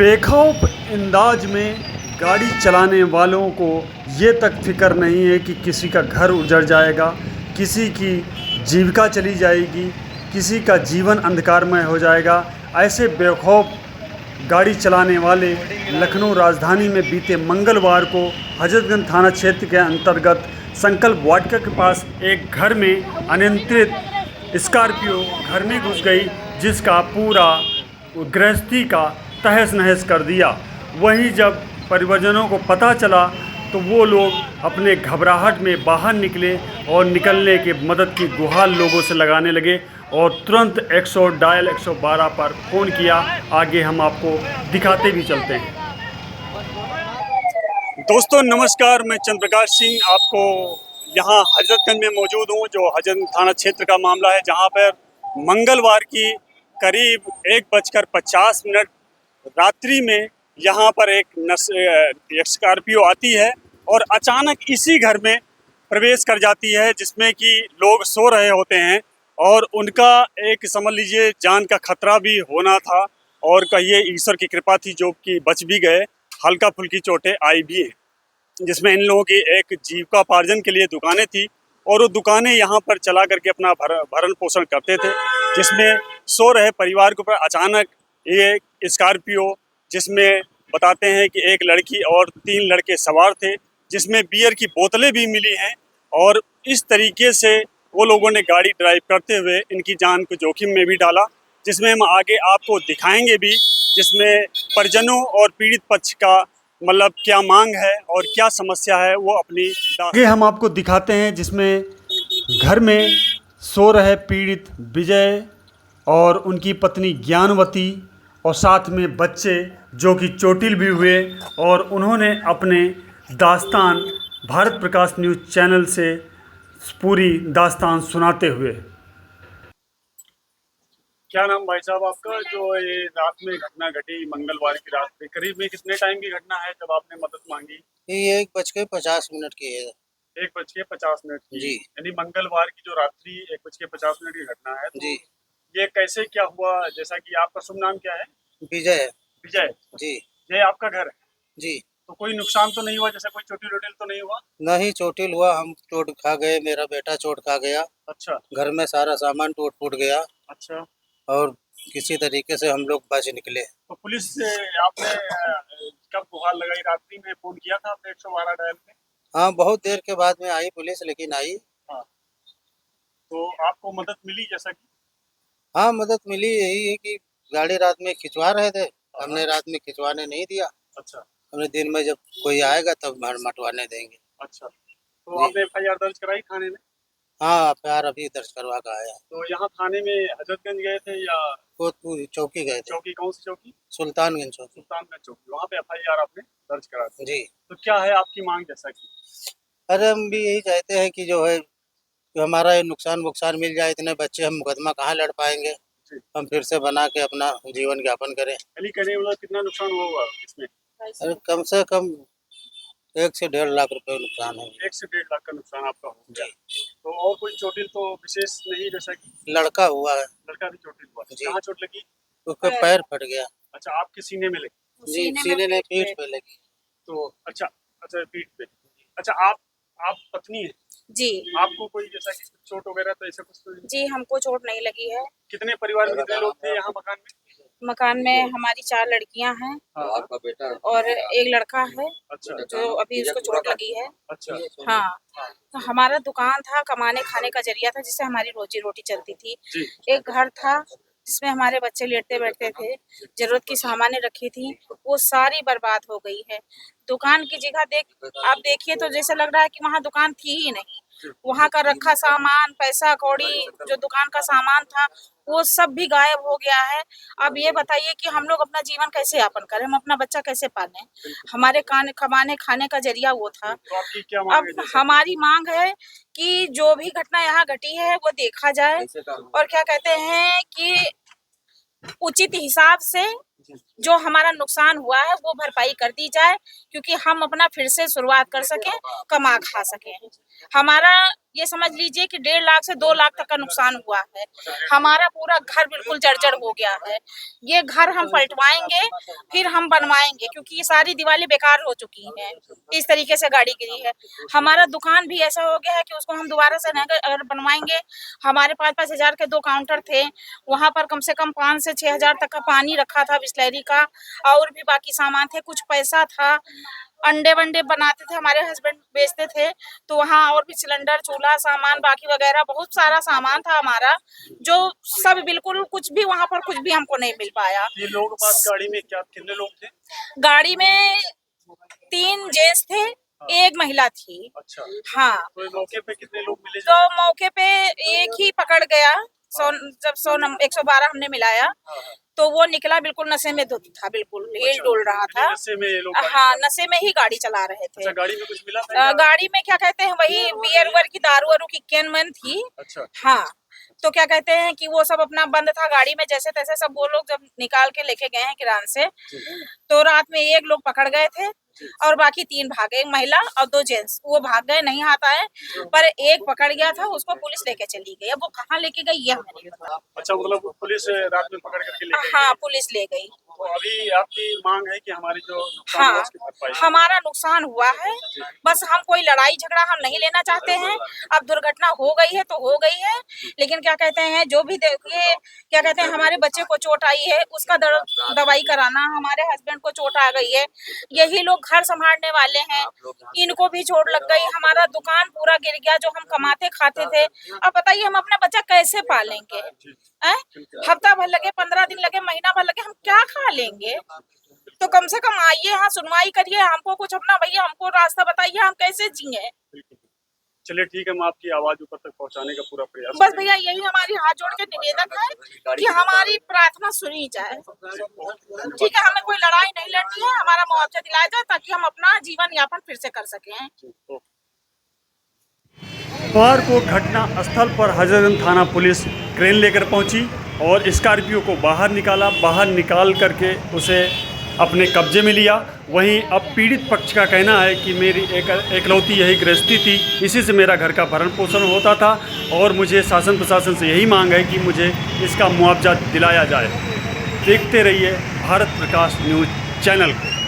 बेखौफ अंदाज में गाड़ी चलाने वालों को ये तक फ़िक्र नहीं है कि किसी का घर उजड़ जाएगा, किसी की जीविका चली जाएगी, किसी का जीवन अंधकारमय हो जाएगा। ऐसे बेखौफ गाड़ी चलाने वाले लखनऊ राजधानी में बीते मंगलवार को हजरतगंज थाना क्षेत्र के अंतर्गत संकल्प वाटिका के पास एक घर में अनियंत्रित स्कॉर्पियो घर में घुस गई, जिसका पूरा गृहस्थी का तहस नहस कर दिया। वहीं जब परिवारजनों को पता चला तो वो लोग अपने घबराहट में बाहर निकले और निकलने के मदद की गुहार लोगों से लगाने लगे और तुरंत 112 पर फ़ोन किया। आगे हम आपको दिखाते भी चलते हैं। दोस्तों नमस्कार, मैं चंद्र प्रकाश सिंह आपको यहाँ हजरतगंज में मौजूद हूँ, जो हजरतगंज थाना क्षेत्र का मामला है, जहाँ पर मंगलवार की करीब 1:50 रात्रि में यहाँ पर एक स्कॉर्पियो आती है और अचानक इसी घर में प्रवेश कर जाती है, जिसमें कि लोग सो रहे होते हैं और उनका एक समझ लीजिए जान का खतरा भी होना था और कहिए ईश्वर की कृपा थी जो कि बच भी गए। हल्का फुल्की चोटें आई भी हैं, जिसमें इन लोगों की एक जीविकोपार्जन के लिए दुकानें थी और वो दुकानें यहाँ पर चला करके अपना भरण पोषण करते थे, जिसमें सो रहे परिवार के ऊपर अचानक ये स्कॉर्पियो, जिसमें बताते हैं कि एक लड़की और 3 लड़के सवार थे, जिसमें बियर की बोतलें भी मिली हैं और इस तरीके से वो लोगों ने गाड़ी ड्राइव करते हुए इनकी जान को जोखिम में भी डाला, जिसमें हम आगे आपको दिखाएंगे भी, जिसमें परिजनों और पीड़ित पक्ष का मतलब क्या मांग है और क्या समस्या है वो अपनी आगे हम आपको दिखाते हैं, जिसमें घर में सो रहे पीड़ित विजय और उनकी पत्नी ज्ञानवती और साथ में बच्चे जो कि चोटिल भी हुए और उन्होंने अपने दास्तान भारत प्रकाश न्यूज़ चैनल से पूरी दास्तान सुनाते हुए। क्या नाम भाई साहब आपका? जो ये रात में घटना घटी मंगलवार की रात में, करीब में कितने टाइम की घटना है जब आपने मदद मांगी? ये 1:50 की है। 1:50 जी। यानी मंगलवार की जो रात्रि 1:50 की घटना है, तो जी। ये कैसे क्या हुआ? जैसा कि आपका शुभ नाम क्या है? विजय। विजय जी। ये आपका घर है? जी। तो कोई नुकसान तो नहीं हुआ, जैसा कोई चोटिल वोटिल तो नहीं हुआ? नहीं चोटिल हुआ, हम चोट खा गए, मेरा बेटा चोट खा गया। अच्छा घर में सारा सामान टूट फूट गया अच्छा। और किसी तरीके से हम लोग बच निकले। तो पुलिस से आपने कब गुहार लगाई? रात्रि में फोन किया था आपने 112 डायल पे? हाँ, बहुत देर के बाद में आई पुलिस, लेकिन आई। हाँ, तो आपको मदद मिली जैसा कि? हाँ, मदद मिली। यही है कि गाड़ी रात में खिंचवा रहे थे, हमने रात में खिंचवाने नहीं दिया। अच्छा हमने दिन में जब कोई आएगा तब मटवाने देंगे। अच्छा। तो आपने FIR दर्ज कराई थाने में? हाँ, FIR अभी दर्ज करवा कर आया। तो यहाँ थाने में हजरतगंज गए थे या कोतपुर चौकी गए थे। चौकी? कौन सी चौकी? सुल्तानगंज चौकी। सुल्तानगंज चौकी, वहाँ पे FIR आपने दर्ज करा दी? जी। तो क्या है आपकी मांग जैसा कि? अरे हम भी यही चाहते हैं कि जो है कि हमारा ये नुकसान वुकसान मिल जाए। इतने बच्चे हम मुकदमा कहाँ लड़ पाएंगे, जी। हम फिर से बना के अपना जीवन यापन करें। अली कहने मतलब कितना नुकसान हुआ होगा इसमें? अरे कम से कम 1 से 1.5 लाख रुपए नुकसान है। 1 से 1.5 लाख का नुकसान आपका हो गया। जी। तो और कोई चोटिल तो विशेष नहीं, जैसा कि? लड़का हुआ है। लड़का भी चोटिल हुआ? जी। कहाँ चोट लगी? उसका पैर फट गया। अच्छा, आपके सीने में लगी? जी, सीने ने पीठ पे लगी। तो अच्छा अच्छा, पीठ पे। अच्छा, आप पत्नी है? जी। आपको कोई जैसा कि कुछ चोट वगैरह तो ऐसा कुछ तो नहीं? जी, हमको चोट नहीं लगी है। कितने परिवार में कितने लोग थे यहाँ मकान में? मकान में हमारी 4 लड़कियां हैं आपका बेटा और एक लड़का है अच्छा जो अभी उसको चोट लगी है। अच्छा। हाँ, तो हमारा दुकान था, कमाने खाने का जरिया था, जिससे हमारी रोजी रोटी चलती थी। जी। एक घर था जिसमें हमारे बच्चे लेटते बैठते थे, जरूरत की सामानें रखी थी, वो सारी बर्बाद हो गई है। दुकान की जगह आप देखिए तो जैसा लग रहा है कि वहाँ दुकान थी ही नहीं। वहाँ का रखा सामान, पैसा कौड़ी, जो दुकान का सामान था, वो सब भी गायब हो गया है। अब ये बताइए कि हम लोग अपना जीवन कैसे यापन करें, हम अपना बच्चा कैसे पालें? हमारे कमाने खाने का जरिया वो था। तो आपकी क्या मांग है अब जैसा? हमारी मांग है कि जो भी घटना यहाँ घटी है वो देखा जाए और क्या कहते हैं कि उचित हिसाब से जो हमारा नुकसान हुआ है वो भरपाई कर दी जाए, क्योंकि हम अपना फिर से शुरुआत कर सकें, कमा खा सकें। हमारा ये समझ लीजिए कि 1.5 लाख से 2 लाख तक का नुकसान हुआ है। हमारा पूरा घर बिल्कुल जर्जर हो गया है। ये घर हम पलटवाएंगे फिर हम बनवाएंगे, क्योंकि ये सारी दीवारें बेकार हो चुकी हैं। इस तरीके से गाड़ी गिरी है। हमारा दुकान भी ऐसा हो गया है कि उसको हम दोबारा से अगर बनवाएंगे, हमारे 5-5 हजार के 2 काउंटर थे, वहां पर कम से कम 5 से 6 हजार तक का पानी रखा था बिस्लरी का, और भी बाकी सामान थे, कुछ पैसा था, अंडे वंडे बनाते थे, हमारे हस्बैंड बेचते थे, तो वहाँ और भी सिलेंडर, चूल्हा, सामान बाकी वगैरह बहुत सारा सामान था हमारा, जो सब बिल्कुल कुछ भी वहाँ पर कुछ भी हमको नहीं मिल पाया। ये लोगों के पास गाड़ी में क्या कितने लोग थे? गाड़ी में 3 जेंट्स थे, 1 महिला थी। अच्छा। हाँ, तो मौके पे कितने लोग मिले? तो मौके पे एक ही पकड़ गया। जब 112 हमने मिलाया तो वो निकला बिल्कुल नशे में था, बिल्कुल हिल डुल रहा था। नशे में लोग हाँ, नशे में ही गाड़ी चला रहे थे। अच्छा, गाड़ी में कुछ मिला था? गाड़ी में क्या कहते हैं, वही बियर उयर की दारू वारू की कैन मन थी। अच्छा। हाँ, तो क्या कहते हैं कि वो सब अपना बंद था गाड़ी में, जैसे तैसे सब वो लोग जब निकाल के लेके गए हैं किरान से, तो रात में 1 लोग पकड़ गए थे और बाकी 3 भागे, 1 महिला और 2 जेंट्स। वो भाग गए, नहीं हाथ आए, पर 1 पकड़ गया था, उसको पुलिस लेके चली गई। अब वो कहाँ लेके गई ये हमें नहीं पता। अच्छा, मतलब पुलिस रात में पकड़ करके ले गई? हाँ, पुलिस ले गई। तो अभी आपकी मांग है कि हमारी जो नुकसान हुआ हाँ, उसकी भरपाई? हमारा नुकसान हुआ है, बस हम कोई लड़ाई झगड़ा हम नहीं लेना चाहते हैं। अब दुर्घटना हो गई है तो हो गई है, लेकिन क्या कहते हैं, जो भी देखिए, क्या कहते हैं, हमारे बच्चे को चोट आई है, उसका दवाई कराना, हमारे हस्बैंड को चोट आ गई है, यही लोग घर संभालने वाले हैं, इनको भी चोट लग गई, हमारा दुकान पूरा गिर गया, जो हम कमाते खाते थे। अब बताइए हम अपना बच्चा कैसे पालेंगे? हफ्ता भर लगे, 15 दिन लगे, महीना भर लगे, हम क्या खा लेंगे? तो कम से कम आइए, यहाँ सुनवाई करिए, हमको कुछ अपना भैया हमको रास्ता बताइए, हम कैसे जिए? चलिए ठीक है, हम आपकी आवाज ऊपर तक पहुंचाने का पूरा प्रयास बस भैया यही हमारी हाथ जोड़ के निवेदन है कि हमारी प्रार्थना सुनी जाए। ठीक है, हमें कोई लड़ाई नहीं लड़नी है, हमारा मुआवजा दिलाया जाए ताकि हम अपना जीवन यापन फिर से कर सकें। बुधवार को घटना स्थल पर हजरतगंज थाना पुलिस क्रेन लेकर पहुंची और स्कॉर्पियो को बाहर निकाला। बाहर निकाल करके उसे अपने कब्जे में लिया। वहीं अब पीड़ित पक्ष का कहना है कि मेरी एकलौती यही गृहस्थी थी, इसी से मेरा घर का भरण पोषण होता था और मुझे शासन प्रशासन से यही मांग है कि मुझे इसका मुआवजा दिलाया जाए। देखते रहिए भारत प्रकाश न्यूज़ चैनल को।